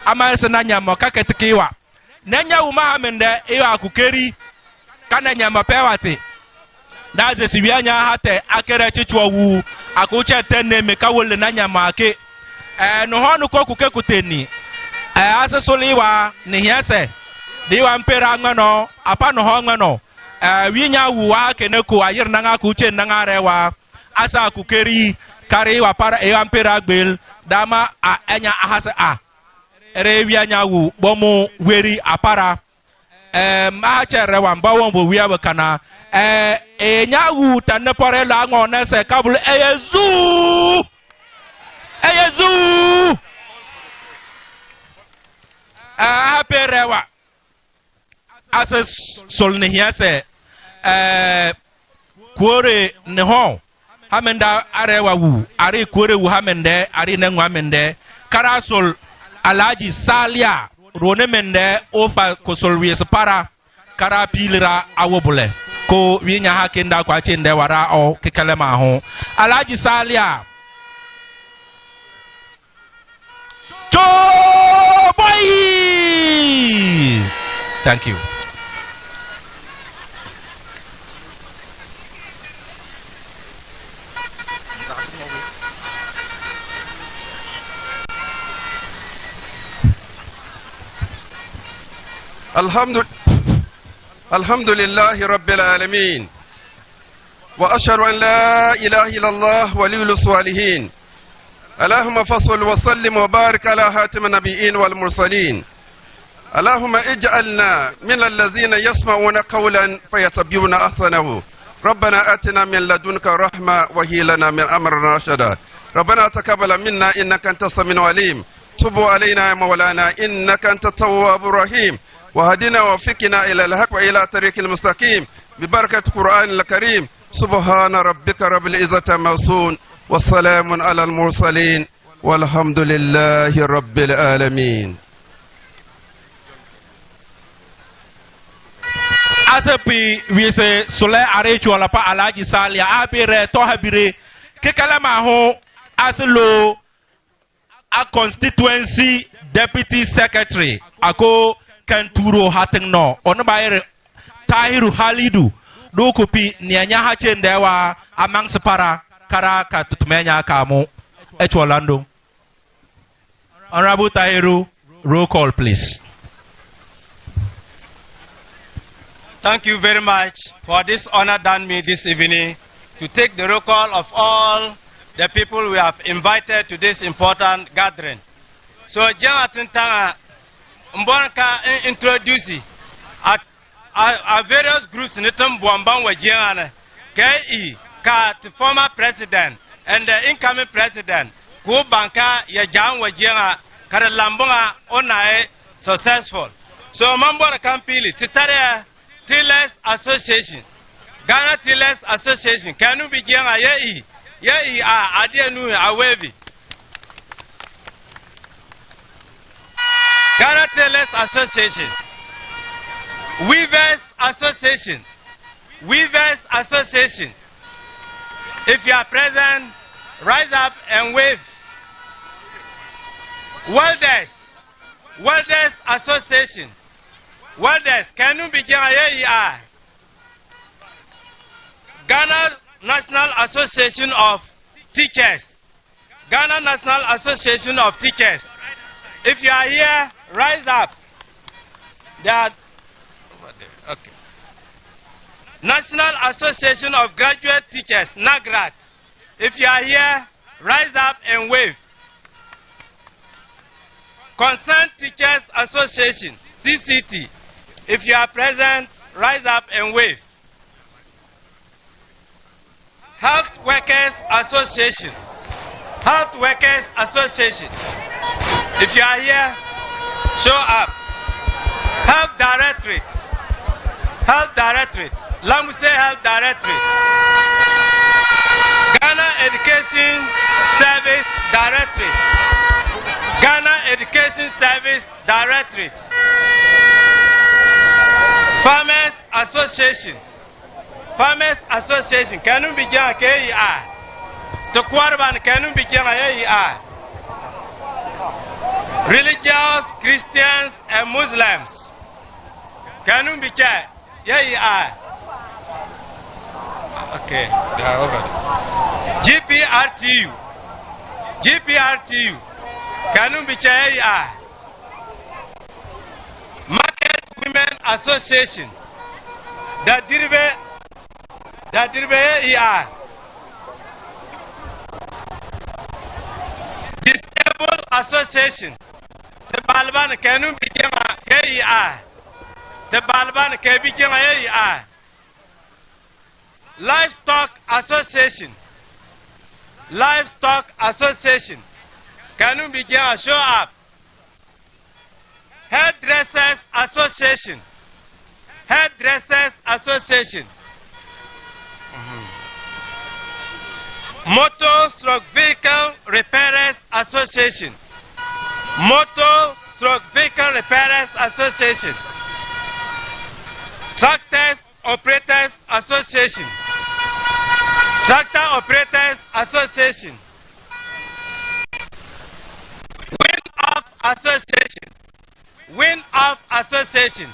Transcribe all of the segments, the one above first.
amanse na nyama kaketikiwa nenya uma mende iwa akukeri kana nyama pewate daze sibianya hate akere chichwa wu akuche tenne mekawole na nyama ake no honu ko kuke kuteni asesoliwa ni hiase diwa mpera ngano apa no ho ngano winya wu wa keneko ayir nanga kuche nanga rewa asa akukeri kari wa para e mpera gbel dama a enya ahase a ere anya wu bomu weri apara ma chere wa mbawo mbo wiya bakana enya wu tanne pore la ngone se kabul eyezu perewa asa solne hiase kuore ne ho hamenda arewa wu ari kuore wu hamende ari ne ngwa mende karasol alaji salia rone mende ofa kosol wies para kara pilira awobule ko winya hakinda kwa chinde wara o kikalema ho alaji salia to boy. Thank you. الحمد لله رب العالمين وأشهد أن لا إله إلا الله ولي الصالحين اللهم فصل وسلم وبارك على خاتم النبيين والمرسلين اللهم اجعلنا من الذين يسمعون قولا فيتبعون أحسنه ربنا آتنا من لدنك رحمة وهي لنا من أمرنا رشدا ربنا تقبل منا إنك أنت السميع العليم تب علينا يا مولانا إنك أنت التواب الرحيم وهدنا وفقنا إلى الحق وإلى طريق المستقيم ببركة القرآن الكريم سبحان ربك رب العزة عما يصفون والسلام على المرسلين والحمد لله رب العالمين. Asepi wise sole arechu ala pa alaji salia abire to habire kekala ma ho aslo a constituency deputy secretary ako kanturo hatingno ono bayre Tahiru Halidu do kopi nianya ha chendewa amang separa kara ka tutumenya kamu Orlando. Honorable Tahiru, roll call please. Thank you very much for this honor done me this evening to take the roll call of all the people we have invited to this important gathering. So, Jonathan Tanga, Mbonka introduce our various groups in the Buambang Wajiana, KE, the former president and the incoming president, Go Banka, Yajan Wajiana, Karalambonga, Onae, successful. So, Mambora Kampili, Titaria, Tillers Association, Ghana Tillers Association, Kanu Bijana, Yei, Adianu, Awevi. Ghana Tillers Association, Weavers Association, Weavers Association. If you are present, rise up and wave. Welders Association, Welders, can you begin? Ghana National Association of Teachers, Ghana National Association of Teachers. If you are here, rise up. Okay. National Association of Graduate Teachers, NAGRAT. If you are here, rise up and wave. Concerned Teachers Association, CCT. If you are present, rise up and wave. Health Workers Association, Health Workers Association. If you are here, show up. Health Directorate, Health Directorate, Lambussie Health Directorate, Ghana Education Service Directorate, Ghana Education Service Directorate, Farmers Association, Farmers Association, can you begin a KEI? To Kwarban, can you begin a KEI? religious Christians and Muslims. Can you be checked? Yeah, you are. Okay, they are over there. GPRTU. GPRTU. Can you be checked? Yeah, you are. Market Women Association. The Dirbe, yeah, you are. Disabled Association. The Balban Kanu Bijama KEI. The Balban Kebijama KEI. Livestock Association. Livestock Association. Kanu Bijama show up. Hairdressers Association. Hairdressers Association. Motor/Vehicle Repairers Association. Motor/Vehicle Repairers Association. Tractors Operators Association. Tractor Operators Association. Wind-Off Association. Wind-Off Association.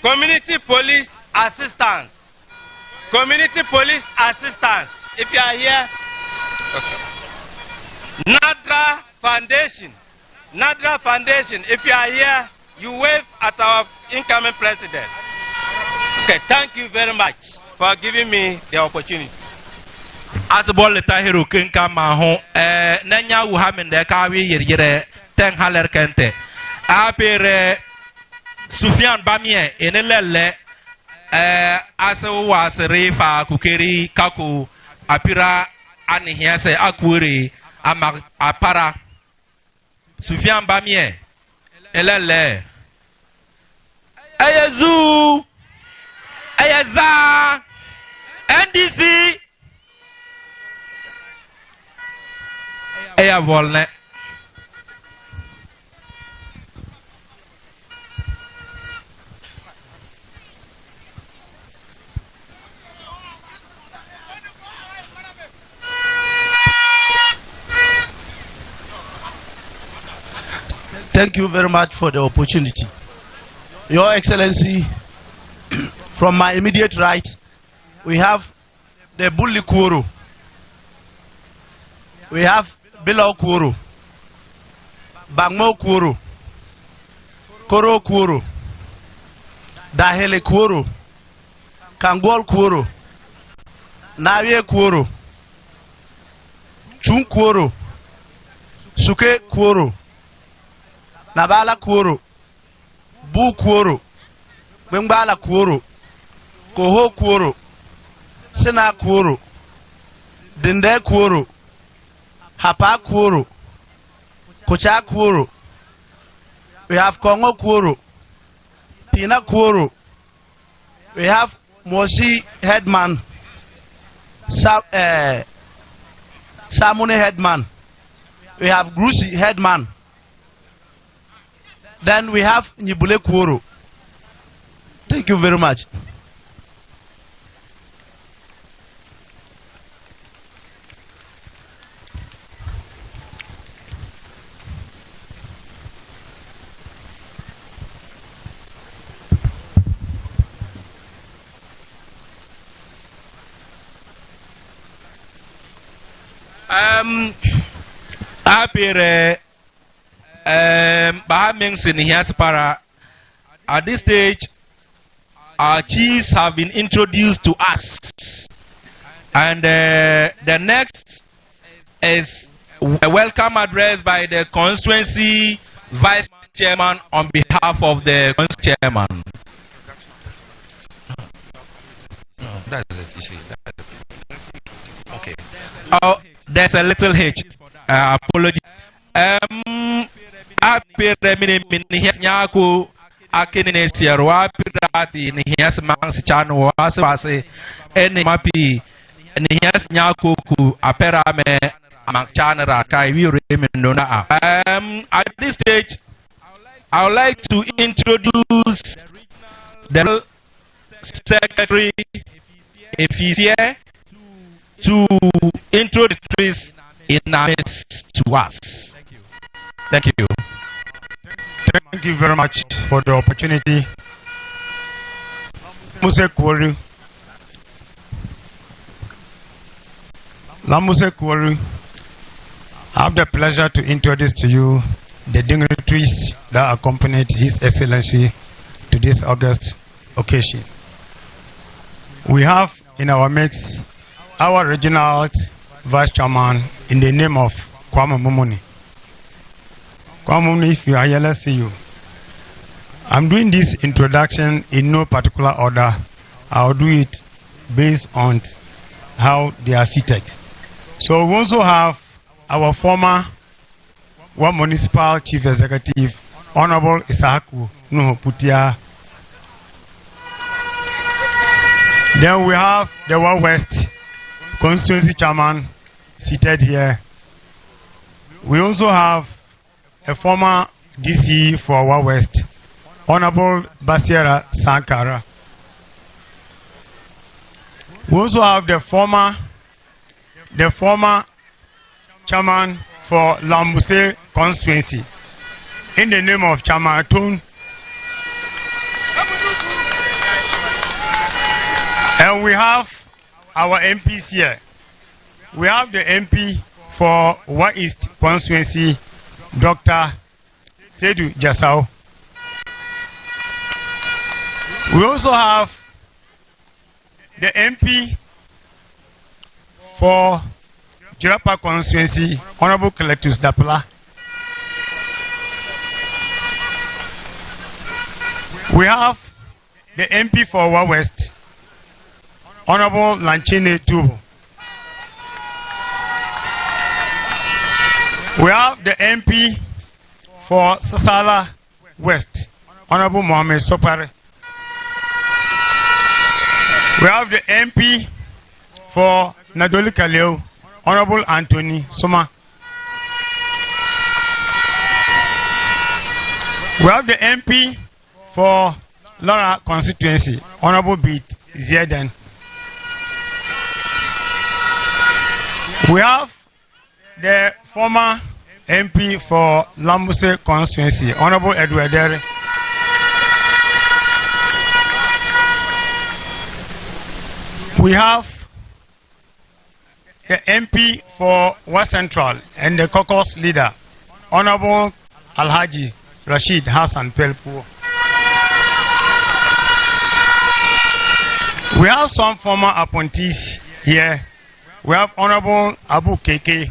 Community Police Assistance. Community Police Assistance. If you are here, okay. NADRA Foundation. NADRA Foundation. If you are here, you wave at our incoming president. Okay, thank you very much for giving me the opportunity. Asbol tahiru kinka maho nanya wuhamende kawi yere ten haler kente apere Sufian Bamie enelele aso wasere fa kukeri kaku apira anihiase akwere apara Sufian Bamie elele ayazu ayaza NDC aya volne Thank you very much for the opportunity. Your Excellency, from my immediate right, we have the Bulli Kuru. We have Bilo Kuru, Bangmo Kuru, Koro Kuru, Dahele Kuru, Kangol Kuru, Navie Kuru, Chung Kuru, Suke Kuru, Nabala Kuru, Bu Kuru, Bengbala Kuru, Koho Kuru, Sena Kuru, Dinde Kuru, Hapa Kuru, Kucha Kuru, we have Kongo Kuru, Pina Kuru, we have Mosi Headman, Samune Headman, we have Grusi Headman, then we have Nibule Kuru. Thank you very much. Apire Bahamings in Hiaspara. At this stage, our chiefs have been introduced to us, and the next is a welcome address by the constituency vice chairman on behalf of the chairman. No, that's it. You see, that's it. Okay. Oh, there's a little hitch. Apology. Apire mini nyaku akene sierwa pirati ni hias mangs chanu wasase eni mapi ni hias nyaku ku apera me amachanara kai wi remendona. At this stage I would like to introduce the secretary, if he's here, to introduce in our midst to us. Thank you. Thank you very much for the opportunity. Lambussie Kwori, I have the pleasure to introduce to you the dignitaries that accompanied His Excellency to this August occasion. We have in our midst our regional vice chairman in the name of Kwame Mumuni. Kwame Mumuni, if you are here, let's see you. I'm doing this introduction in no particular order. I'll do it based on how they are seated. So we also have our former municipal chief executive, Honorable Isahaku Nuhu Putia. Then we have the One West constituency chairman seated here. We also have a former DC for One West, Honorable Basiera Sankara. We also have the former chairman for Lambussie constituency in the name of Chairman Atun. And we have our MPs here. We have the MP for Wa East constituency, Dr. Sedu Jasau. We also have the MP for Jirapa constituency, Honorable Collectus Dapula. We have the MP for Wa West, Honorable Lanchine Tubu. We have the MP for Sasala West, Honorable Mohamed Sopare. We have the MP for Nadoli Kaleo, Honorable Anthony Soma. We have the MP for Laura constituency, Honorable Beat Ziedan. We have the former MP for Lambussie constituency, Honorable Edward Derry. We have the MP for West Central and the caucus leader, Honorable Alhaji Rashid Hassan Pelpu. We have some former appointees here. We have Honorable Abu Keke,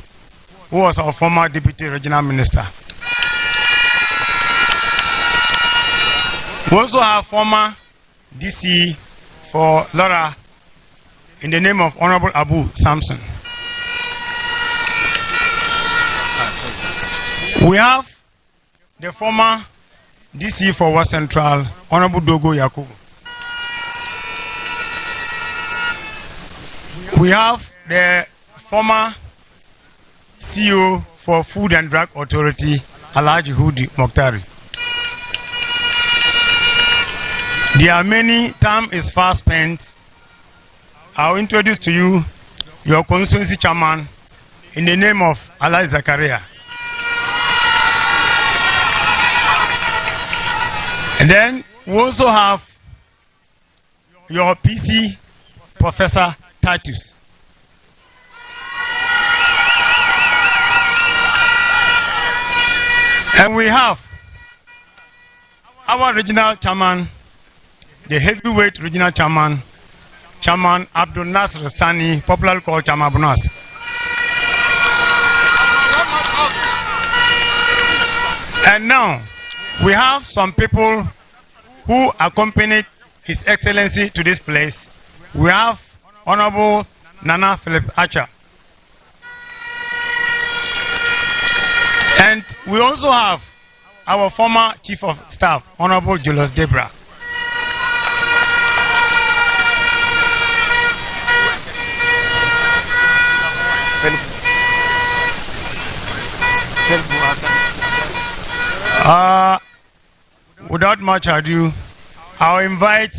who was our former Deputy Regional Minister. We also have former DC for Laura in the name of Honorable Abu Samson. We have the former DC for West Central, Honorable Dogo Yakubu. We have the former CEO for Food and Drug Authority, Alhaji Hudi Mokhtari. There are many, time is fast spent. I'll introduce to you your constituency chairman in the name of Alhaji Zakaria. And then we also have your PC, Professor Titus. And we have our regional chairman, the heavyweight regional chairman, Chairman Abdul Nasr Sani, popularly called Chairman Abu Nasr. And now, we have some people who accompanied His Excellency to this place. We have Honorable Nana Philip Archer. And we also have our former Chief of Staff, Honorable Julius Debra. Without much ado, I'll invite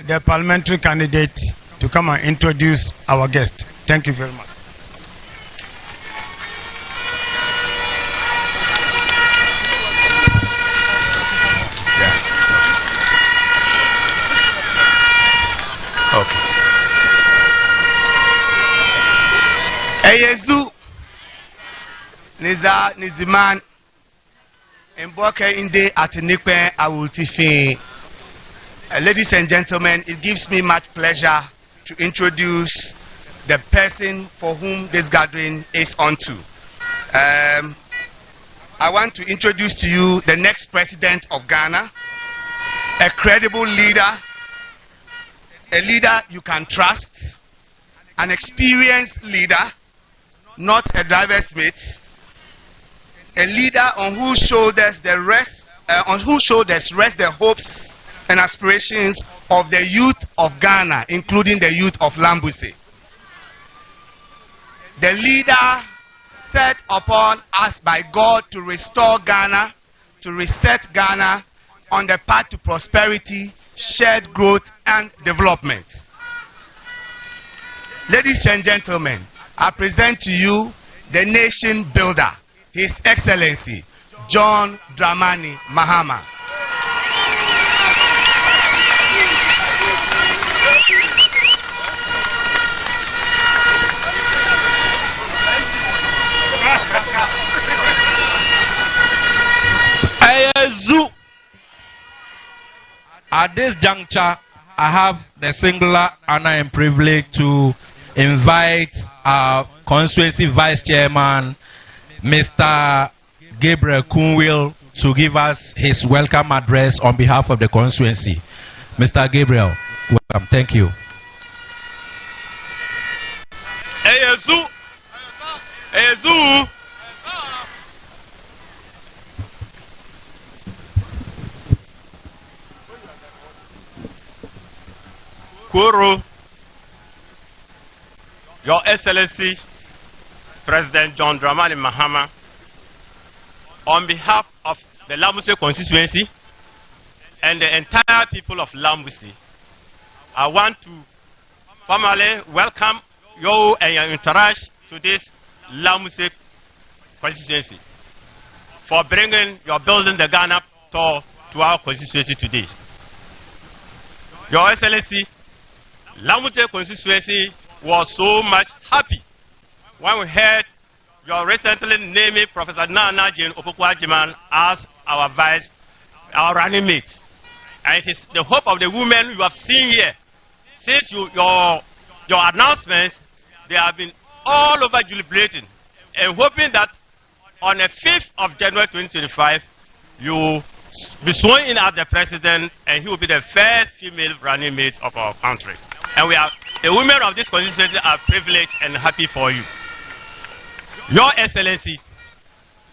the parliamentary candidate to come and introduce our guest. Thank you very much. Neza Niziman Mboke Inde Atinikwe Awutifi. Ladies and gentlemen, it gives me much pleasure to introduce the person for whom this gathering is unto. I want to introduce to you the next president of Ghana, a credible leader, a leader you can trust, an experienced leader, not a driver's mate, a leader on whose shoulders rest the hopes and aspirations of the youth of Ghana, including the youth of Lambussie. The leader set upon us by God to restore Ghana, to reset Ghana on the path to prosperity, shared growth, and development. Ladies and gentlemen, I present to you the nation builder, His Excellency John Dramani Mahama. At this juncture, I have the singular honor and privilege to invite our constituency vice chairman, Mr. Gabriel Kunwil, to give us his welcome address on behalf of the constituency. Mr. Gabriel, welcome. Thank you. Kuru, Your Excellency, President John Dramani Mahama, on behalf of the Lambussie constituency and the entire people of Lambussie, I want to formally welcome you and your entourage to this Lambussie constituency for bringing your building the Ghana tour to our constituency today. Your Excellency, Lambussie constituency was so much happy when we heard your recently named Professor Nana Jane Opoku-Agyeman as our running mate. And it is the hope of the women you have seen here. Since your announcements, they have been all over jubilating and hoping that on the 5th of January 2025, you will be sworn in as the president and he will be the first female running mate of our country. And the women of this constituency are privileged and happy for you. Your Excellency,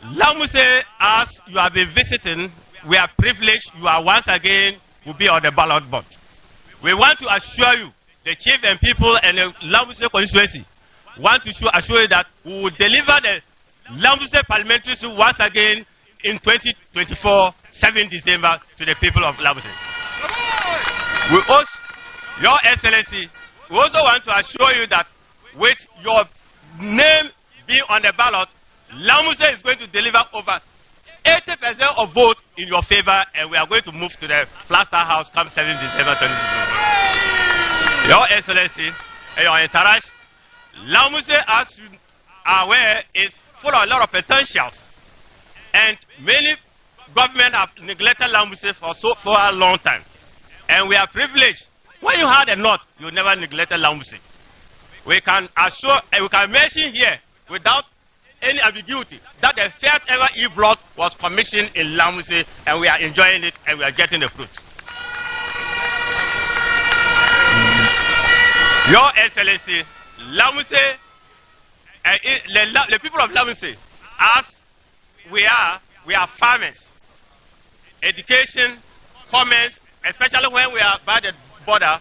Lambussie, as you have been visiting, we are privileged you are once again will be on the ballot board. We want to assure you, the chief and people and the Lambussie constituency want to assure you that we will deliver the Lambussie parliamentary seat once again in 2024, 7 December to the people of Lambussie. We also, Your Excellency, we also want to assure you that with your name being on the ballot, Lambussie is going to deliver over 80% of vote in your favor, and we are going to move to the Plaster House come 7 December 2020. Your Excellency and your entourage, Lambussie, as you are aware, is full of a lot of potentials, and many governments have neglected Lambussie for a long time, and we are privileged. When you had a north, you never neglected Lambussie. We can assure and we can mention here without any ambiguity that the first ever E-block was commissioned in Lambussie, and we are enjoying it and we are getting the fruit. Your Excellency, Lambussie, the people of Lambussie, as we are farmers. Education, commerce, especially when we are by the border,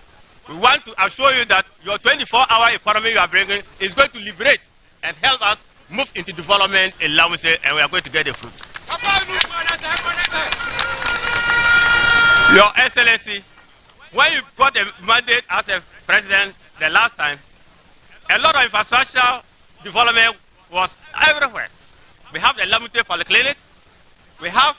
we want to assure you that your 24-hour economy you are bringing is going to liberate and help us move into development in Lambussie, and we are going to get the fruit. Your Excellency, when you got a mandate as a president the last time, a lot of infrastructure development was everywhere. We have the Lambussie Polyclinic, we have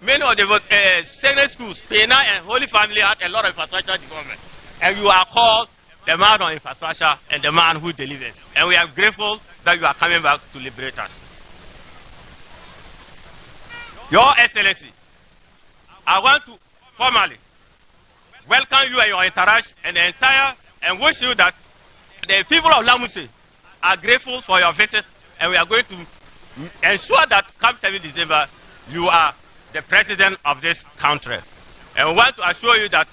many of the secondary schools, Pena and Holy Family had a lot of infrastructure development. And you are called the man on infrastructure and the man who delivers. And we are grateful that you are coming back to liberate us. Your Excellency, I want to formally welcome you and your entourage and the entire, and wish you that the people of Lambussie are grateful for your visit, and we are going to ensure that come 7 December, you are the president of this country. And we want to assure you that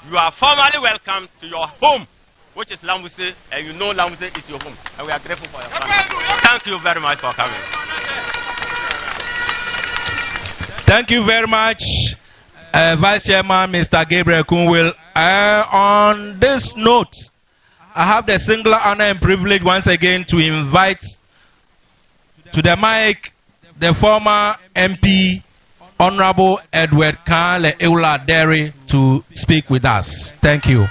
you are formally welcome to your home, which is Lambussie, and you know Lambussie is your home. And we are grateful for your coming. Thank you very much for coming. Thank you very much, Vice Chairman Mr. Gabriel Kunwil. On this note, I have the singular honor and privilege once again to invite to the mic the former MP, Honorable Edward Kale Eula Derry, to speak with us. Thank you.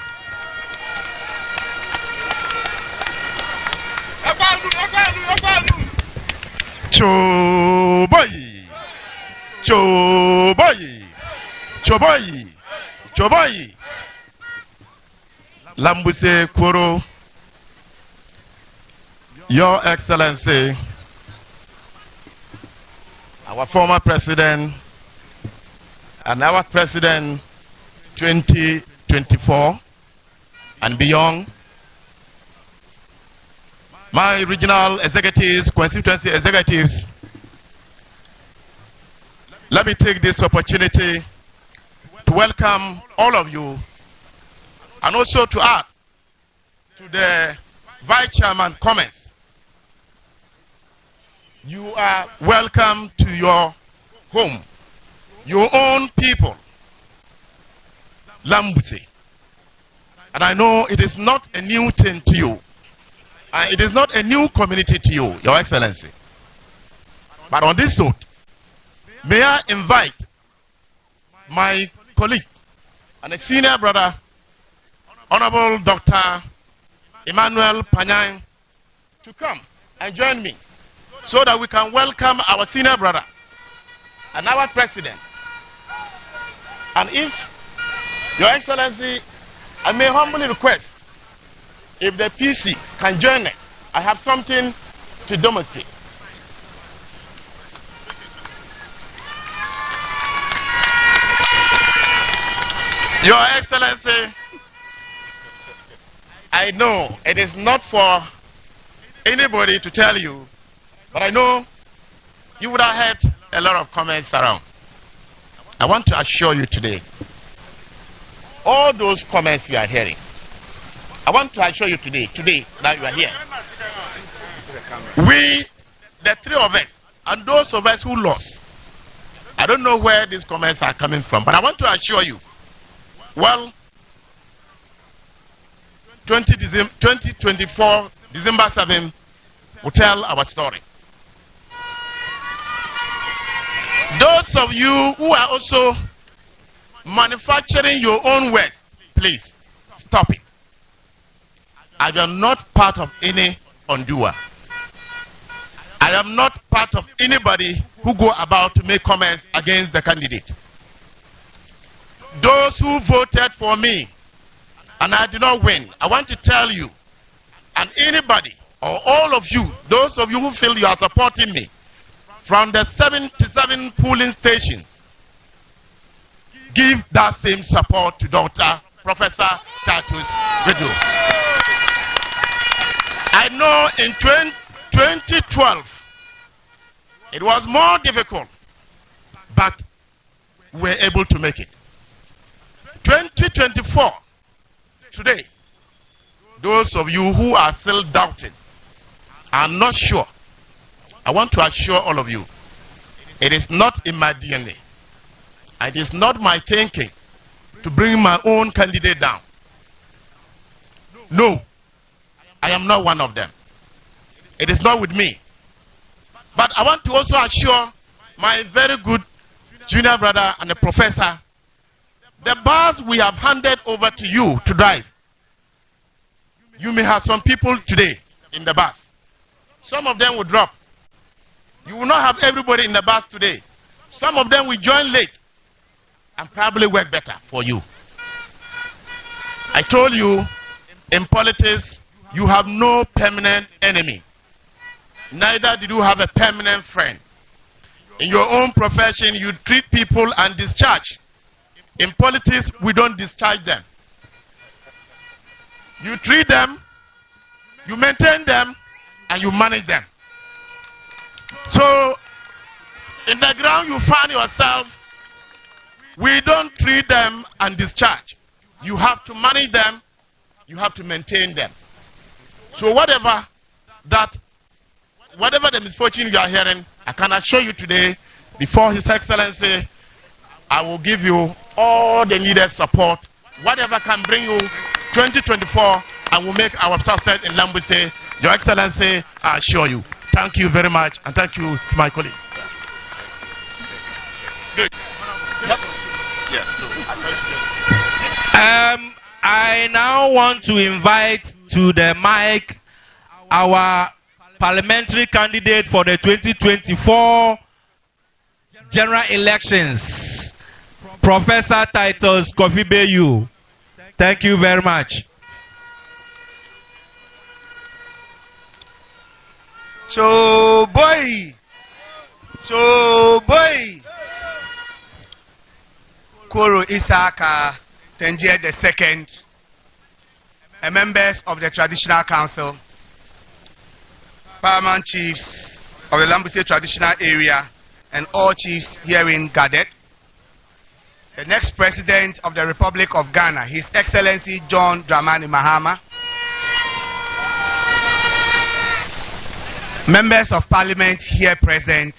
Choboyi, Choboyi, Choboyi, Choboyi. Lambussie Koro, Your Excellency, our former president and our president 2024 and beyond, my regional executives, constituency executives, let me take this opportunity to welcome all of you and also to add to the Vice Chairman comments. You are welcome to your home, your own people, Lambussie. And I know it is not a new thing to you. It is not a new community to you, Your Excellency. But on this note, may I invite my colleague and a senior brother, Honorable Dr. Emmanuel Panyang, to come and join me so that we can welcome our senior brother and our president. And if, Your Excellency, I may humbly request if the PC can join us, I have something to demonstrate. Your Excellency, I know it is not for anybody to tell you, but I know you would have heard a lot of comments around. I want to assure you today, all those comments you are hearing, I want to assure you today that you are here. We, the three of us, and those of us who lost, I don't know where these comments are coming from, but I want to assure you, well, 2024, December 7, will tell our story. Those of you who are also manufacturing your own words, please stop it. I am not part of any undoer. I am not part of anybody who go about to make comments against the candidate. Those who voted for me and I did not win, I want to tell you, and anybody or all of you, those of you who feel you are supporting me, from the 77 polling stations, give that same support to Dr. Professor Titus Riddle. I know in 2012, it was more difficult, but we were able to make it. 2024, today, those of you who are still doubting, are not sure, I want to assure all of you, it is not in my DNA. It is not my thinking to bring my own candidate down. No, I am not one of them. It is not with me. But I want to also assure my very good junior brother and the professor, the bus we have handed over to you to drive. You may have some people today in the bus. Some of them will drop. You will not have everybody in the bus today. Some of them will join late and probably work better for you. I told you, in politics, you have no permanent enemy. Neither did you have a permanent friend. In your own profession, you treat people and discharge. In politics, we don't discharge them. You treat them, you maintain them, and you manage them. So, in the ground you find yourself, we don't treat them and discharge. You have to manage them, you have to maintain them. So whatever the misfortune you are hearing, I can assure you today, before His Excellency, I will give you all the needed support. Whatever can bring you 2024, I will make our success in Lambussie. Your Excellency, I assure you. Thank you very much, and thank you to my colleagues. Good. Yep. Yeah, so I now want to invite to the mic our parliamentary candidate for the 2024 general elections, Professor Titus Kofi Bayu. Thank you very much. So boy, Koro Isaka Tenjie II, members of the Traditional Council, paramount chiefs of the Lambussie traditional area, and all chiefs herein gathered. The next president of the Republic of Ghana, His Excellency John Dramani Mahama, members of parliament here present,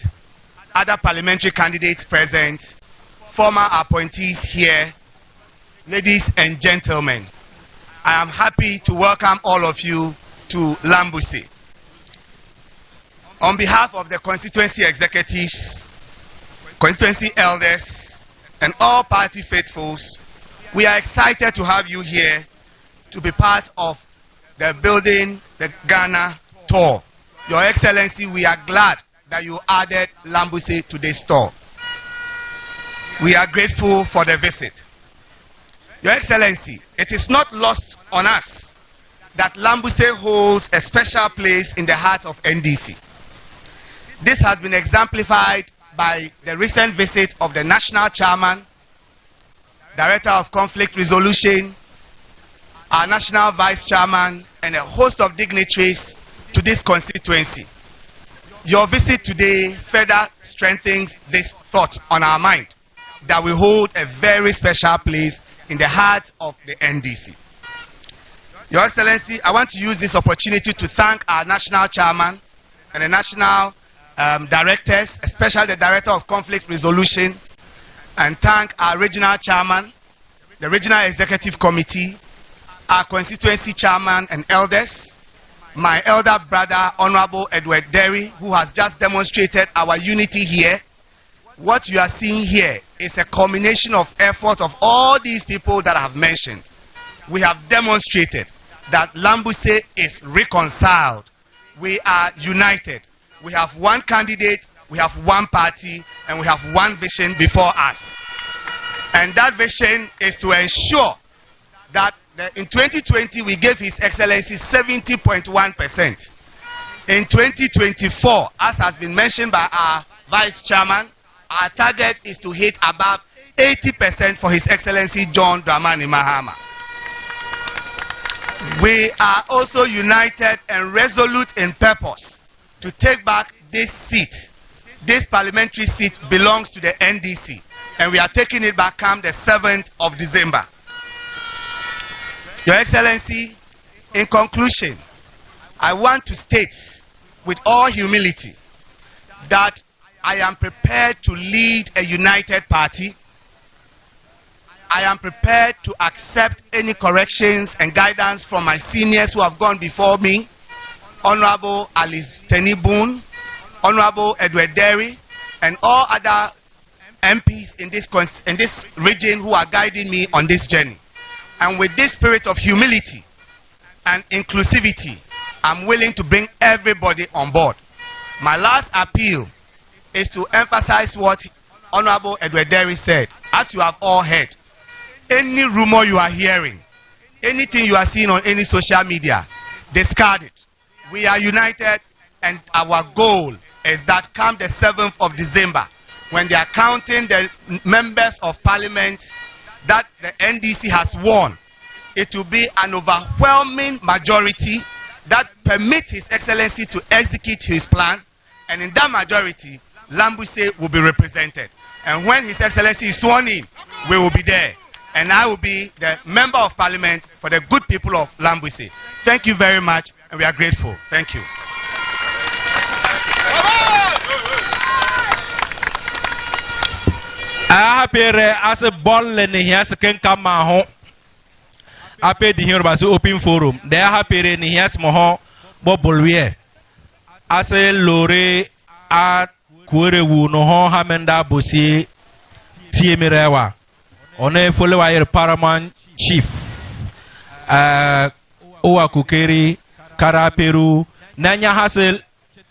other parliamentary candidates present, former appointees here, ladies and gentlemen, I am happy to welcome all of you to Lambussie. On behalf of the constituency executives, constituency elders, and all party faithfuls, we are excited to have you here to be part of the Building the Ghana tour. Your Excellency, we are glad that you added Lambussie to this tour. We are grateful for the visit. Your Excellency, it is not lost on us that Lambussie holds a special place in the heart of NDC. This has been exemplified by the recent visit of the National Chairman, Director of Conflict Resolution, our National Vice Chairman, and a host of dignitaries to this constituency. Your visit today further strengthens this thought on our mind that we hold a very special place in the heart of the NDC. Your Excellency, I want to use this opportunity to thank our National Chairman and the National Directors, especially the Director of Conflict Resolution, and thank our Regional Chairman, the Regional Executive Committee, our Constituency Chairman and Elders, my elder brother, Honorable Edward Derry, who has just demonstrated our unity here. What you are seeing here is a culmination of effort of all these people that I have mentioned. We have demonstrated that Lambussie is reconciled. We are united. We have one candidate, we have one party, and we have one vision before us. And that vision is to ensure that in 2020 we gave His Excellency 70.1%. In 2024, as has been mentioned by our Vice Chairman, our target is to hit above 80% for His Excellency John Dramani Mahama. We are also united and resolute in purpose to take back this seat. This parliamentary seat belongs to the NDC, and we are taking it back come the 7th of December. Your Excellency, in conclusion, I want to state with all humility that I am prepared to lead a united party. I am prepared to accept any corrections and guidance from my seniors who have gone before me, Honorable Alice Tenibun, Honorable Edward Derry, and all other MPs in this region who are guiding me on this journey. And with this spirit of humility and inclusivity, I'm willing to bring everybody on board. My last appeal is to emphasize what Honorable Edward Derry said. As you have all heard, any rumor you are hearing, anything you are seeing on any social media, discard it. We are united, and our goal is that come the 7th of December, when they are counting the members of parliament that the NDC has won, it will be an overwhelming majority that permits His Excellency to execute his plan, and in that majority, Lambussie will be represented. And when His Excellency is sworn in, we will be there. And I will be the member of parliament for the good people of Lambussie. Thank you very much, and we are grateful. Thank you. Apere as a ball and he has a can come home. I paid the hero as open forum. There apere and he has more bobble as a lore at Kurewu no Hamenda Bosi Timirewa. On a follower paramount chief Owa Kukeri Kara Peru Nanya Hassel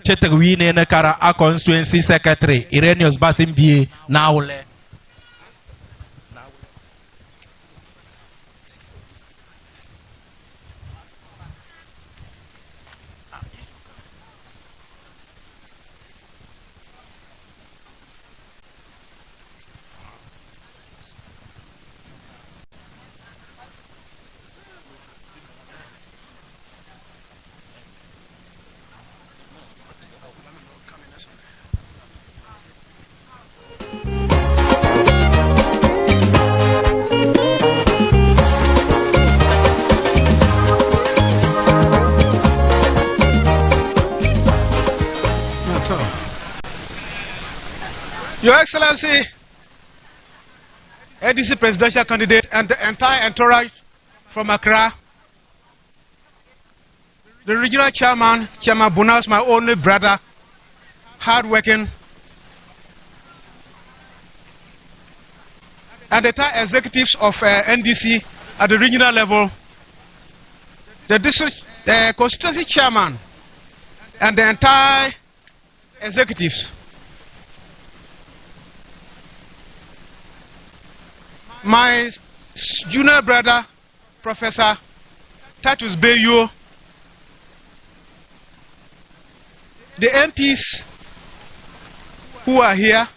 Chetawine Nakara a constituency secretary Irenius Basimbi Naule. Your Excellency, ADC presidential candidate and the entire entourage from Accra, the regional chairman, Chairman Bunas, my only brother, hardworking, and the entire executives of NDC at the regional level, the district constituency chairman, and the entire executives. My junior brother, Professor Tatus Bayo, the MPs who are here,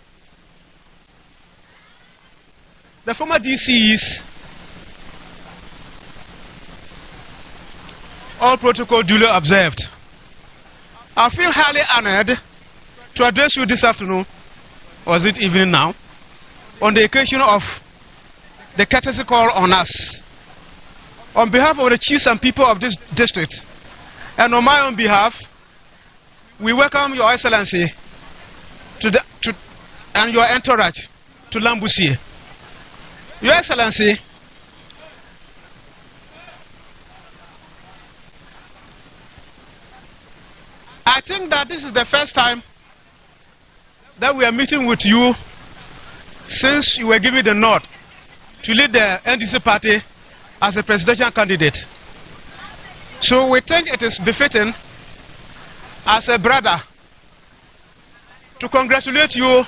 the former DCs, all protocol duly observed. I feel highly honored to address you this afternoon, or is it evening now, on the occasion of the courtesy call on us. On behalf of the chiefs and people of this district, and on my own behalf, we welcome Your Excellency and your entourage to Lambussie. Your Excellency, I think that this is the first time that we are meeting with you since you were given the nod to lead the NDC party as a presidential candidate. So we think it is befitting as a brother to congratulate you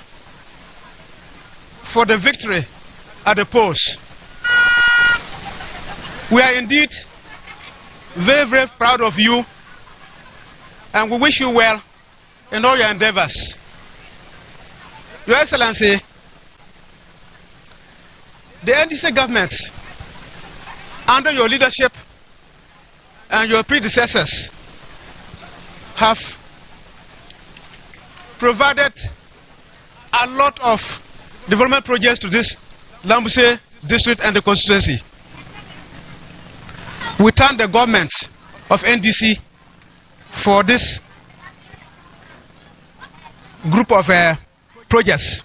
for the victory at the polls. We are indeed very, very proud of you, and we wish you well in all your endeavors. Your Excellency, the NDC government, under your leadership and your predecessors, have provided a lot of development projects to this Lambussie district and the constituency. We thank the government of NDC for this group of projects.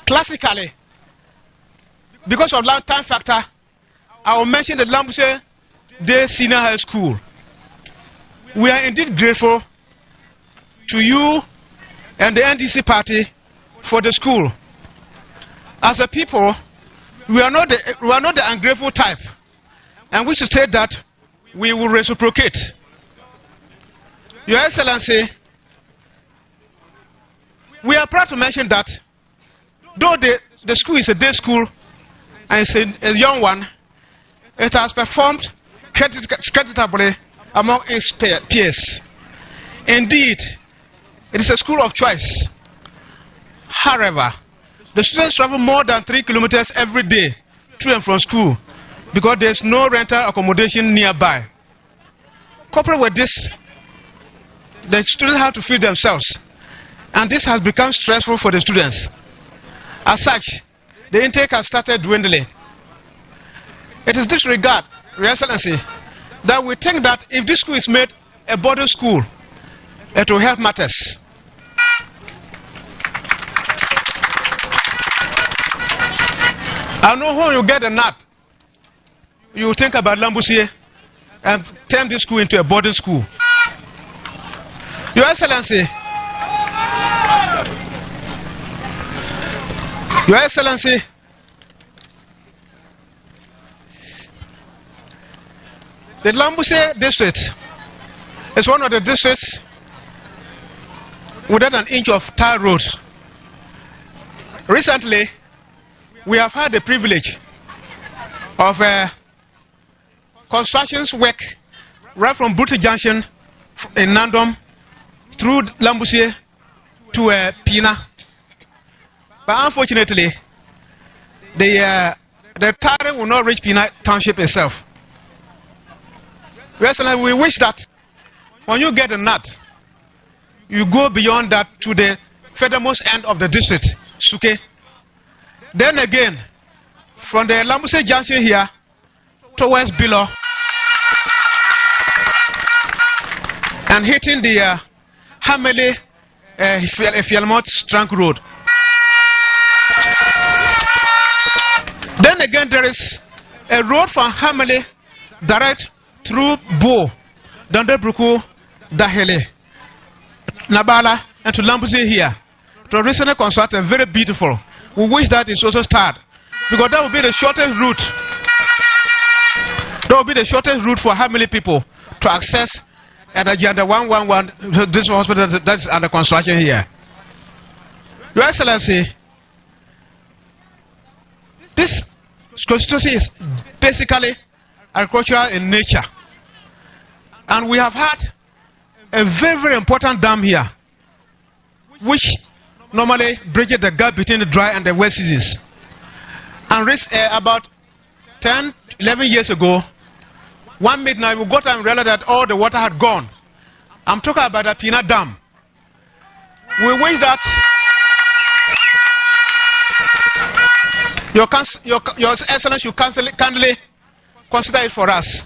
Classically, because of time factor, I will mention the Lambussie Day Senior High School. We are indeed grateful to you and the NDC party for the school. As a people, we are not the ungrateful type, and we should say that we will reciprocate. Your Excellency, we are proud to mention that though the school is a day school and it's a young one, it has performed creditably among its peers. Indeed, It is a school of choice. However, the students travel more than 3 kilometers every day to and from school because there is no rental accommodation nearby. Coupled with this, the students have to feed themselves, and this has become stressful for the students. As such, the intake has started dwindling. It is this regard, Your Excellency, that we think that if this school is made a boarding school, it will help matters. I know when you get a nut, you will think about Lambussie and turn this school into a boarding school. Your Excellency, Your Excellency, the Lambussie district is one of the districts without an inch of tar road. Recently, we have had the privilege of constructions work right from Buti Junction in Nandom through Lambussie to Pina. But unfortunately, the tar will not reach Pina Township itself. We wish that when you get a nut, you go beyond that to the furthermost end of the district, Suke. Then again, from the Lambussie Junction here towards below and hitting the Hamele Fielmont Trunk Road. Then again, there is a road from Hamele direct through Bo, Dandebruku, Dahele, Nabala, and to Lambussie here. To recently constructed, very beautiful. We wish that is also started because that will be the shortest route. That will be the shortest route for how many people to access at Agenda 111, this hospital that's under construction here. Your Excellency, this constituency is basically agricultural in nature, and we have had a very, very important dam here, which normally bridges the gap between the dry and the wet seasons. And about 10, 11 years ago, one midnight we got and realized that all the water had gone. I'm talking about the Pina Dam. We wish that Your Excellency should kindly consider it for us.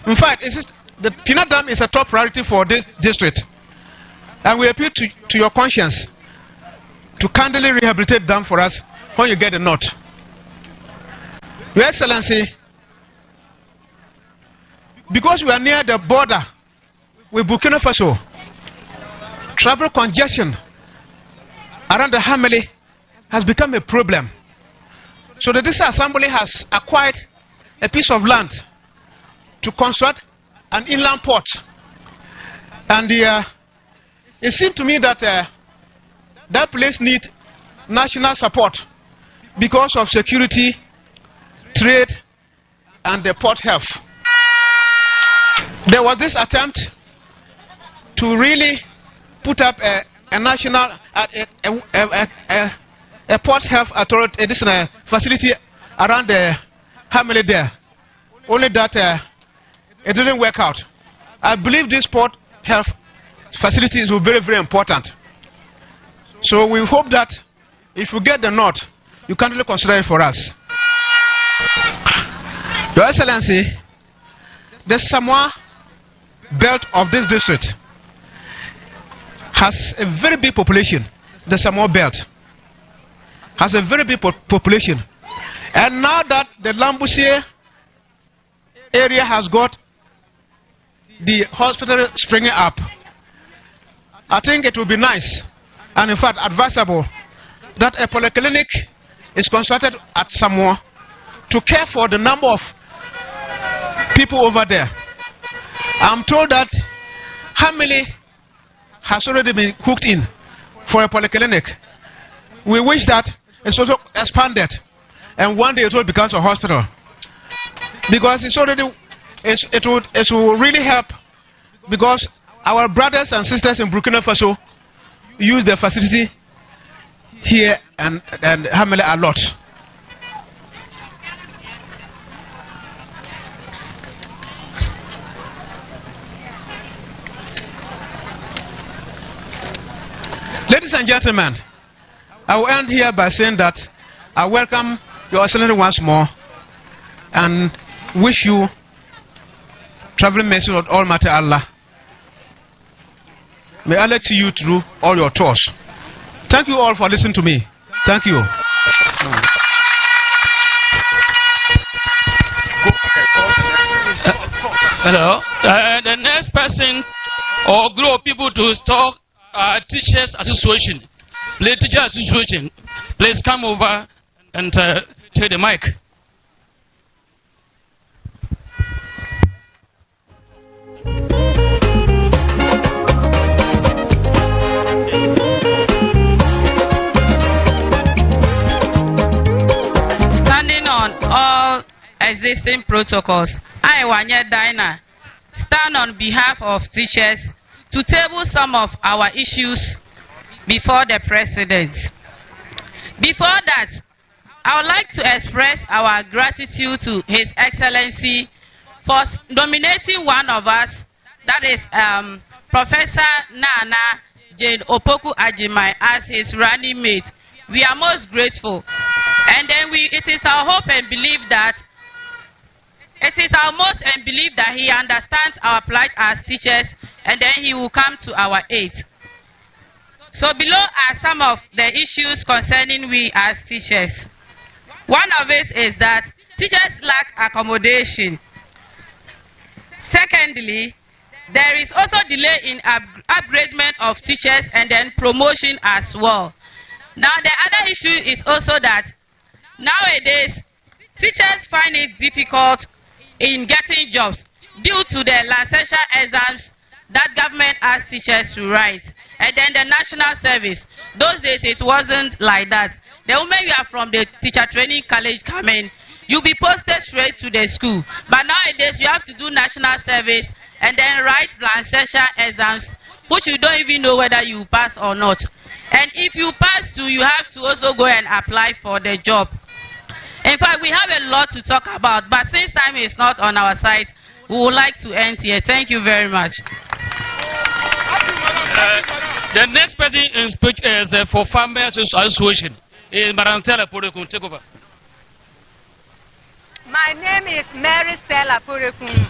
In fact, the Pina Dam is a top priority for this district. And we appeal to your conscience to kindly rehabilitate dam for us when you get a note. Your Excellency, because we are near the border with Burkina Faso, travel congestion around the Hamele has become a problem. So the District Assembly has acquired a piece of land to construct an inland port. And it seemed to me that that place needs national support because of security, trade, and the port health. There was this attempt to really put up a national a port health authority, this facility around the Hamele there. Only that it didn't work out. I believe this port health facilities will be very, very important. So we hope that if you get the note, you can really consider it for us. Your Excellency, the Samoa belt of this district has a very big population. The Samoa belt has a very big population. And now that the Lambussie area has got the hospital springing up, I think it will be nice and in fact advisable that a polyclinic is constructed at Samoa to care for the number of people over there. I'm told that Hamele has already been hooked in for a polyclinic. We wish that it's also expanded and one day it will become a hospital, because it's already it will really help, because Our brothers and sisters in Burkina Faso use the facility here and Hamele a lot. Ladies and gentlemen, I will end here by saying that I welcome Your Excellency once more and wish you traveling mercy of Almighty Allah. May Allah see you through all your tours. Thank you all for listening to me. Thank you. Hello. The next person or group of people to talk Teachers Association. Please, Teachers Association, please come over and take the mic. Standing on all existing protocols, I, Wanye Dina, stand on behalf of teachers to table some of our issues before the President. Before that, I would like to express our gratitude to His Excellency for nominating one of us, that is Professor Nana Jane Opoku Ajimai, as his running mate. We are most grateful. And then it is our hope and belief that he understands our plight as teachers, and then he will come to our aid. So below are some of the issues concerning we as teachers. One of it is that teachers lack accommodation. Secondly, there is also delay in upgradement of teachers and then promotion as well. Now the other issue is also that nowadays teachers find it difficult in getting jobs due to the licensure exams that government asks teachers to write, and then the national service. Those days it wasn't like that. The moment you are from the teacher training college coming, you'll be posted straight to the school. But nowadays you have to do national service and then write licensure exams, which you don't even know whether you pass or not. And if you pass too, you have to also go and apply for the job. In fact, we have a lot to talk about, but since time is not on our side, we would like to end here. Thank you very much. The next person in speech is for Farmers Association. Marantela Purekun, take over. My name is Mary Stella Purekun.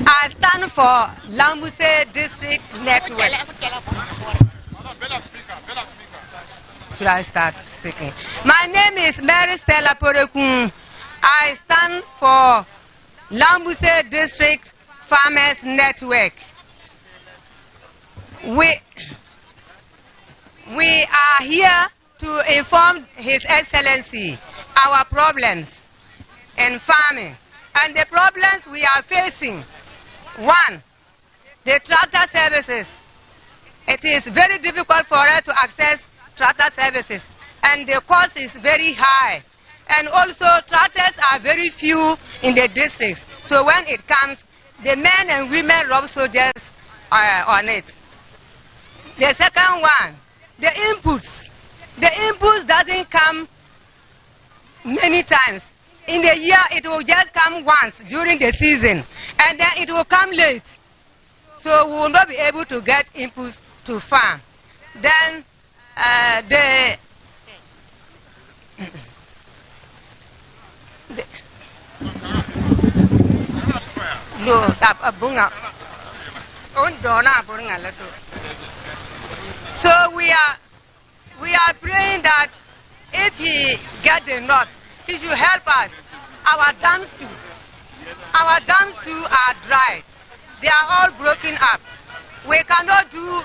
I stand for Lambussie District Network. Should I start speaking? My name is Mary Stella Purekun. I stand for Lambussie District Farmers Network. We are here to inform His Excellency our problems in farming and the problems we are facing. One, the tractor services. It is very difficult for us to access tractor services, and the cost is very high. And also, tractors are very few in the districts. So when it comes, the men and women rob soldiers on it. The second one, the inputs. The inputs doesn't come many times. In the year, it will just come once during the season, and then it will come late. So we will not be able to get inputs to farm. Then so we are praying that if he gets the nut, he should help us. Our dams too are dry. They are all broken up. We cannot do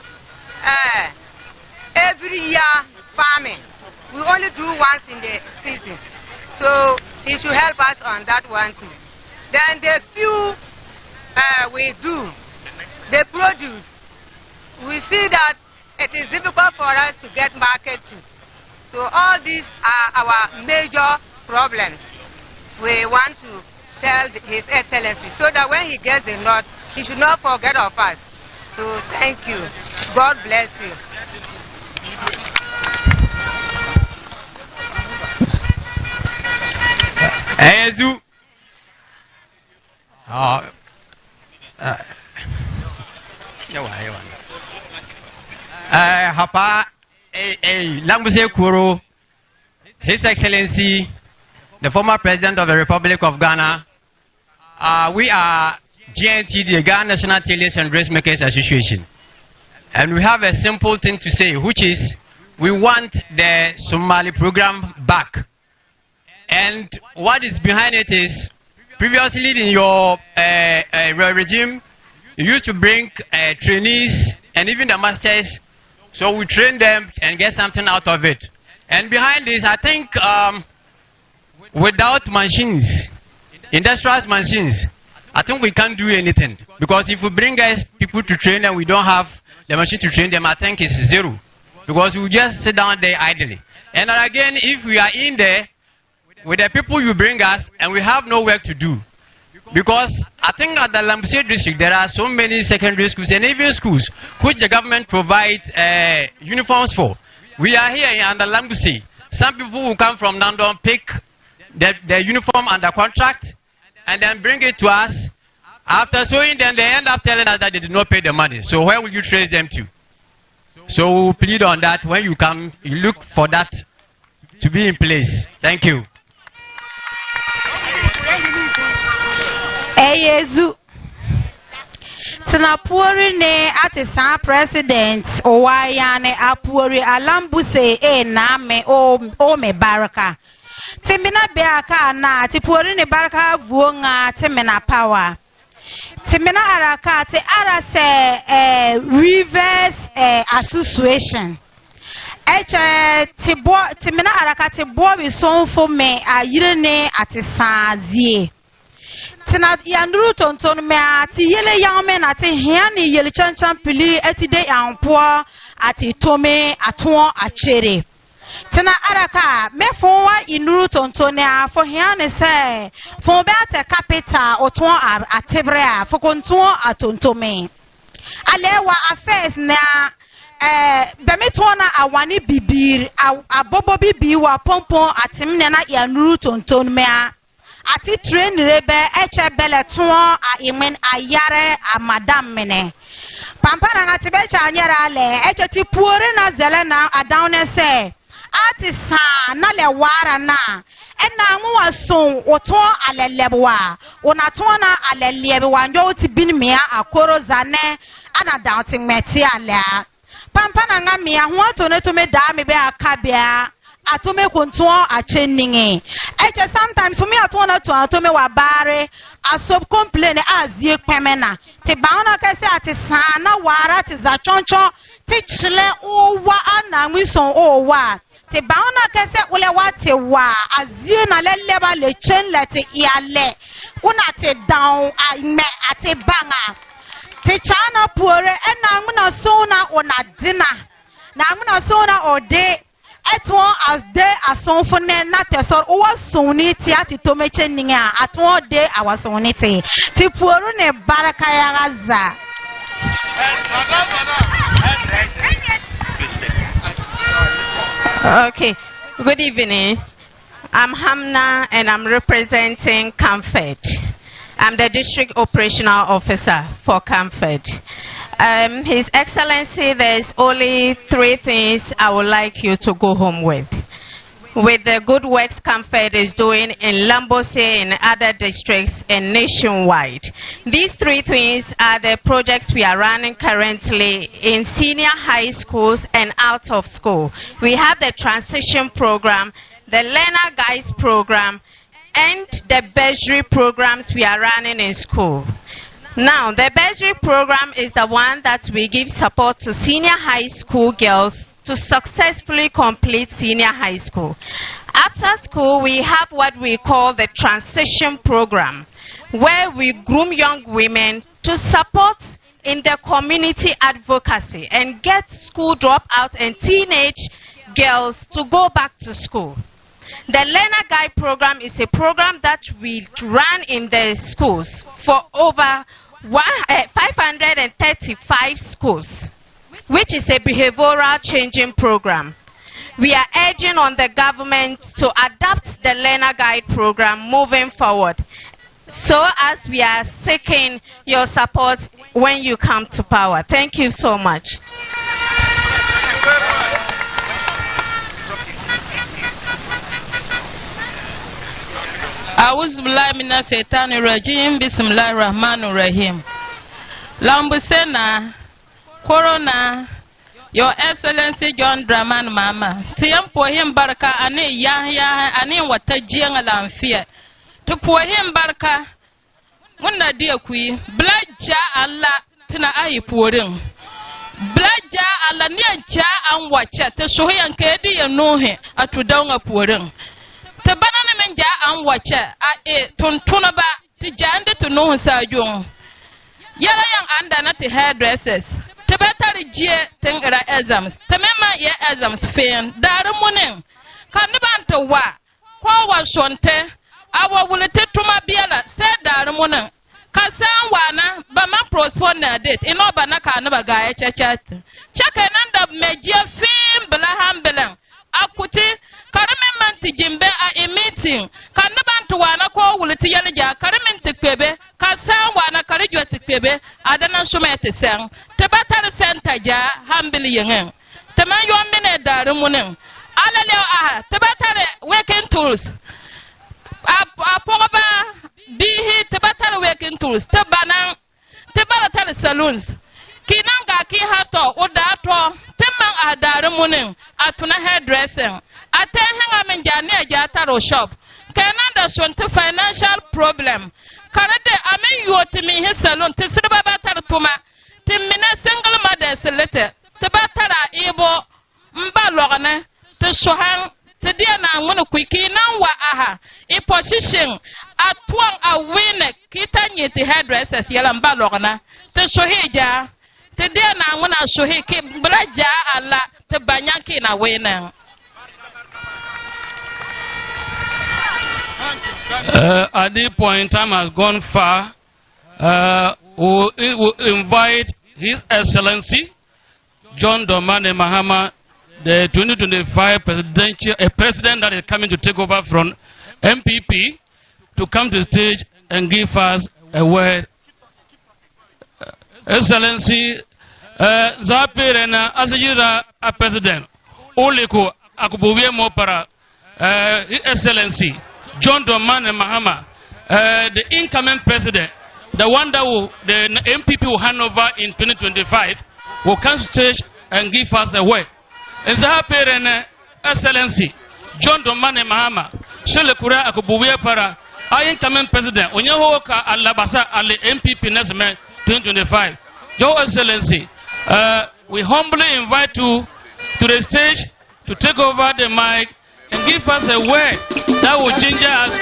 every year farming. We only do once in the season. So he should help us on that one too. Then the few we do, the produce, we see that it is difficult for us to get market too. So all these are our major problems. We want to tell His Excellency so that when he gets the nut, he should not forget of us. So thank you. God bless you. Ezu. Hapa Lambussie Kuro, His Excellency, the former President of the Republic of Ghana. We are GNT, the Ghana National Tailors and Dressmakers Association. And we have a simple thing to say, which is we want the Somali program back. And what is behind it is, previously in your regime, you used to bring trainees and even the masters, so we train them and get something out of it. And behind this, I think without machines, industrial machines, I think we can't do anything. Because if we bring guys, people to train and we don't have the machine to train them, I think it's zero. Because we just sit down there idly. And again, if we are in there with the people you bring us and we have no work to do. Because I think at the Lambussie district there are so many secondary schools and even schools which the government provides uniforms for. We are here in the Lambussie. Some people will come from Nandon, pick the uniform under contract and then bring it to us. After sewing them, they end up telling us that they did not pay the money. So where will you trace them to? So we plead on that. When you come, you look for that to be in place. Thank you. Eyezu Sinapuri ne atisa president Owayane Apuri Alambussie name o me baraka Timina beaka na tipuri ne baraka vuonga timina power Timina araka te arase reverse association Timina araka te bo bi sonfo me ayirene atisazie Tina yanduru tonton me ati yele yame na ti hiani yele chanchan pili eti de ampo ati tome aton achere Tina araka me fonwa inuru tonton ya fo hiani se fon be ate capital oton atebre a fo konton atontome alewa affairs na bemetona awani bibir abobo bibi wa pompon atimne na yanduru tonton me Ati train rebe eche bele tuon a imen ayare a madam mene. Pampana na tibecha anyara ale eche ti puore na zele na adawne se. Ati sa na le wara na. Ena ngu wason oton alelebwa. Onaton na alelebwa njo ti binimia akoro zane ana dancing meti ale. Pampana nga miya huwa toneto me dami be akabia. Atome kontuo acheninge eche sometimes for me atona to atome wa bare asob complain azie pemena te baona kase atisa na wara te za choncho te chile owa anamison owa te baona kase ule wate wa azie na leleba le chen lete iale una te down me ate banga te chana pore ena muna sona ona dina na muna sona ode Etwon as de asonfone na tesor owa soni ti ati tomeche ninga atwon de awasoni ti puoru ne baraka ya gaza Okay, good evening. I'm Hamna and I'm representing Comfort. I'm the district operational officer for Comfort. His Excellency, there's only 3 things I would like you to go home with. With the good works Comfort is doing in Lambussie and other districts and nationwide. These 3 things are the projects we are running currently in senior high schools and out of school. We have the transition program, the learner guides program, and the bursary programs we are running in school. Now, the bursary program is the one that we give support to senior high school girls to successfully complete senior high school. After school, we have what we call the transition program, where we groom young women to support in the community advocacy and get school dropout and teenage girls to go back to school. The Learner Guide program is a program that we run in the schools for over 535 schools, which is a behavioral changing program. We are urging on the government to adapt the learner guide program moving forward, so as we are seeking your support when you come to power. Thank you so much. Auzubillahi mina shaitani rajim, bismillahir rahmanir rahim. Lambussie na corona, Your Excellency John Dramani Mahama. Tiyam po him barka ane ya ane wata jianga lamfia. To po him barka muna dia kui blaja Allah tina ayi porin. Blaja Allah ni ja an wacha te so yanke di ya nohe atudanga porin. Te banana men ja an wacha a tuntuna ba ti jande to no sa jong. Yara yang anda na te hairdressers. Te betari jie tengera exams. Te mema ye exams fen daru munen. Kanibanta wa kwa wa shonte awa wulete tuma biela se daru munen. Kasan wana ba ma postpone na date ino ba na kanaba ga ya chachat. Chaka nanda mejia fin bela hambelan. Akuti karame manti jimbe a meeting kanibanta wana kwa wulete yalija karame tikpebe kasan wana karijwa tikpebe adana shumete sen tebatar center ja hambili yengen teman yombine daru munen alale aha tebatar working tools apoba bihi tebatar working tools tebatar saloons kinanga ki hato odato teman adaru munen atuna hairdressing atenga menjane ajataro shop kenanda shonte financial problem karade amen yotimi he salon te sirba batar tuma timmina single mother selete te batara ibo mba logane te sohan te dia na ngono kwiki nan wa aha I position atwang awine kita nyiti hairdressers yala mba logana te sohija te dia na ngono sohi ki braja ala te banyanki na wena. At this point, time has gone far. We'll invite His Excellency John Dramani Mahama, the 2025 president that is coming to take over from MPP, to come to the stage and give us a word. Excellency, Zapirena Azajira a president, Oliko Akubuye Mopara, His Excellency John Dramani Mahama, the incoming president, the one that the MPP will hand over in 2025, will come to stage and give us a word. And Excellency John Dramani Mahama, Shele Kura Akubuye Para, our incoming president, Onyahoka Alabasa Ale MPP Nesme 2025. Your Excellency, we humbly invite you to the stage to take over the mic and give us a word that will ginger us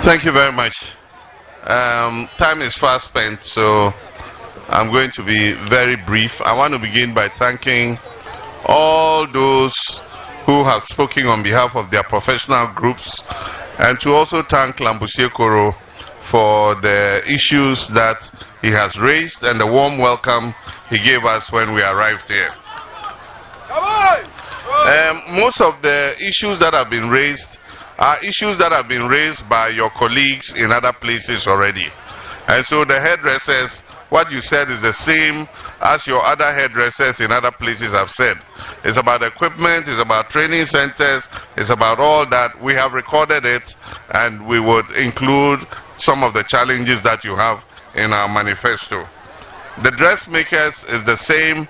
Thank you very much. Time is fast spent, so I'm going to be very brief. I want to begin by thanking all those who have spoken on behalf of their professional groups, and to also thank Lambussie Koro for the issues that he has raised and the warm welcome he gave us when we arrived here. Most of the issues that have been raised are issues that have been raised by your colleagues in other places already. And so the hairdressers what you said is the same as your other hairdressers in other places have said. It's about equipment, it's about training centers, it's about all that. We have recorded it, and we would include some of the challenges that you have in our manifesto. The dressmakers is the same.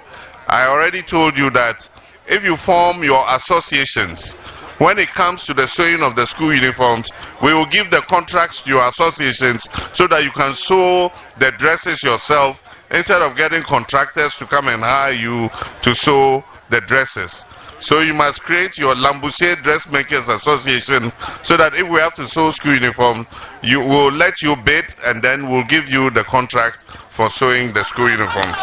I already told you that if you form your associations, when it comes to the sewing of the school uniforms, we will give the contracts to your associations so that you can sew the dresses yourself instead of getting contractors to come and hire you to sew the dresses. So you must create your Lambussie Dressmakers Association so that if we have to sew school uniform, you will let you bid, and then we'll give you the contract for sewing the school uniforms.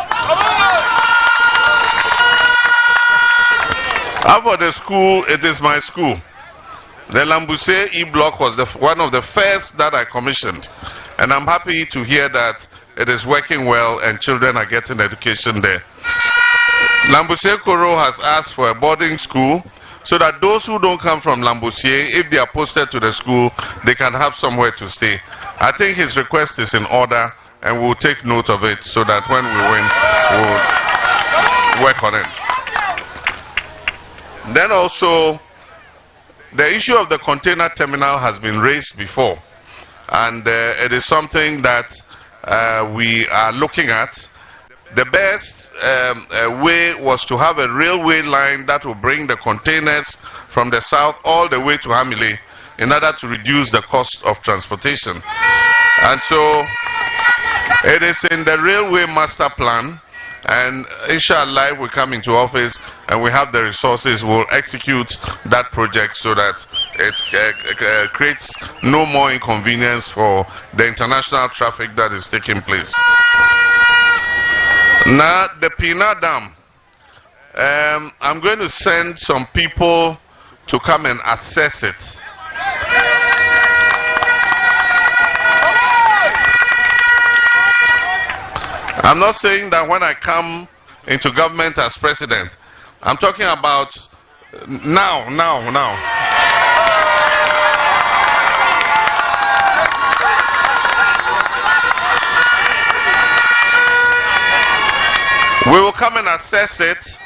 As for the school, it is my school. The Lambussie E-Block was one of the first that I commissioned, and I'm happy to hear that it is working well and children are getting education there. Lambussie Koro has asked for a boarding school so that those who don't come from Lambussie, if they are posted to the school, they can have somewhere to stay. I think his request is in order, and we'll take note of it so that when we win, we'll work on it. Then also, the issue of the container terminal has been raised before, and it is something that we are looking at. The best way was to have a railway line that will bring the containers from the south all the way to Hamile in order to reduce the cost of transportation. And so it is in the railway master plan, and inshallah if we come into office and we have the resources, we'll execute that project so that it creates no more inconvenience for the international traffic that is taking place. Now, the Pina Dam, I'm going to send some people to come and assess it. I'm not saying that when I come into government as president, I'm talking about now. We will come and assess it,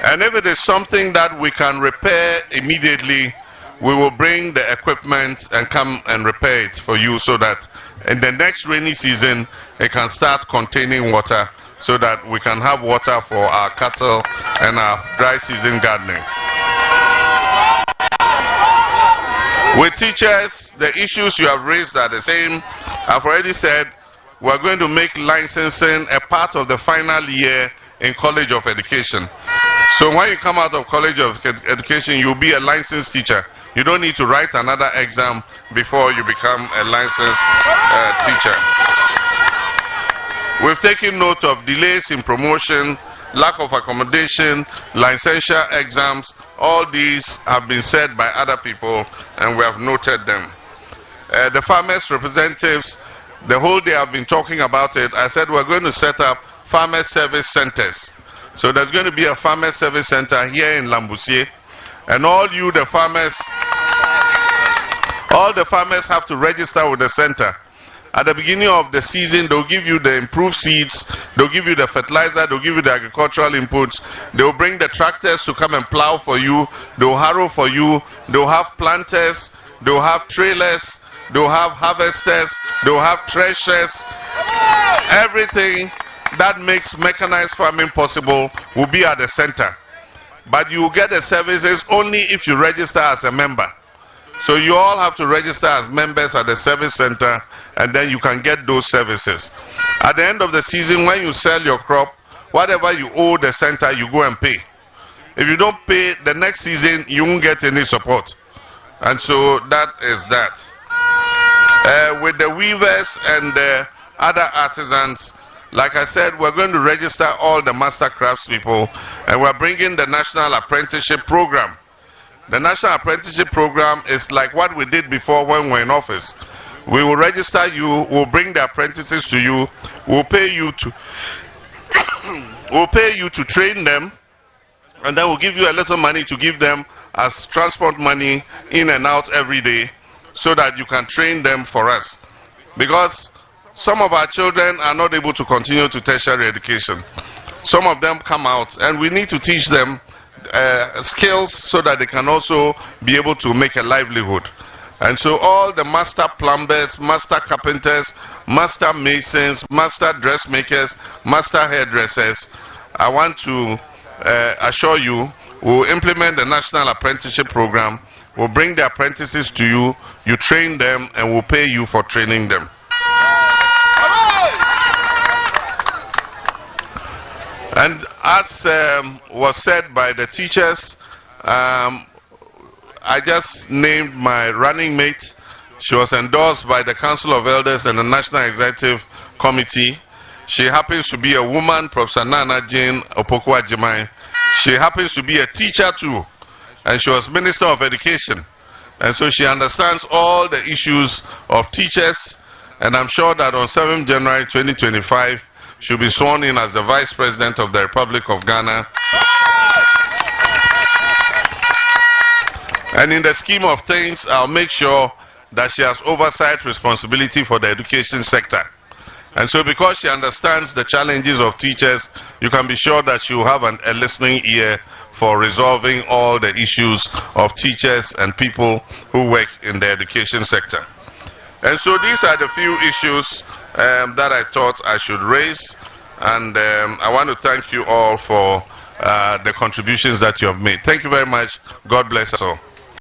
and if it is something that we can repair immediately, we will bring the equipment and come and repair it for you so that in the next rainy season it can start containing water so that we can have water for our cattle and our dry season gardening. With teachers, the issues you have raised are the same. I've already said we are going to make licensing a part of the final year in College of Education. So when you come out of College of Education, you'll be a licensed teacher. You don't need to write another exam before you become a licensed teacher. We've taken note of delays in promotion, lack of accommodation, licensure exams. All these have been said by other people, and we have noted them. The farmers' representatives, the whole day I've been talking about it. I said we're going to set up farmer service centers. So there's going to be a farmer service center here in Lambussie, and all the farmers have to register with the center. At the beginning of the season, they'll give you the improved seeds, they'll give you the fertilizer, they'll give you the agricultural inputs, they'll bring the tractors to come and plow for you, they'll harrow for you, they'll have planters, they'll have trailers, they'll have harvesters, they'll have threshers. Everything that makes mechanized farming possible will be at the center. But you will get the services only if you register as a member. So you all have to register as members at the service center, and then you can get those services. At the end of the season, when you sell your crop, whatever you owe the center, you go and pay. If you don't pay, the next season, you won't get any support. And so that is that. With the weavers and the other artisans, like I said, we're going to register all the master crafts people, and we're bringing the National Apprenticeship Program. The National Apprenticeship Program is like what we did before when we were in office. We will register you, we'll bring the apprentices to you, we'll pay you to train them, and then we'll give you a little money to give them as transport money in and out every day so that you can train them for us. Because some of our children are not able to continue to tertiary education. Some of them come out, and we need to teach them skills so that they can also be able to make a livelihood. And so all the master plumbers, master carpenters, master masons, master dressmakers, master hairdressers, I want to assure you, we'll implement the National Apprenticeship Program. We'll bring the apprentices to you, you train them, and we'll pay you for training them. And as was said by the teachers, I just named my running mate. She was endorsed by the Council of Elders and the National Executive Committee. She happens to be a woman, Professor Nana Jane Opoku Ajimai. She happens to be a teacher too, and she was Minister of Education. And so she understands all the issues of teachers, and I'm sure that on 7th January 2025, she'll be sworn in as the Vice President of the Republic of Ghana. And in the scheme of things, I'll make sure that she has oversight responsibility for the education sector. And so because she understands the challenges of teachers, you can be sure that she will have a listening ear for resolving all the issues of teachers and people who work in the education sector. And so these are the few issues that I thought I should raise. And I want to thank you all for the contributions that you have made. Thank you very much. God bless us all.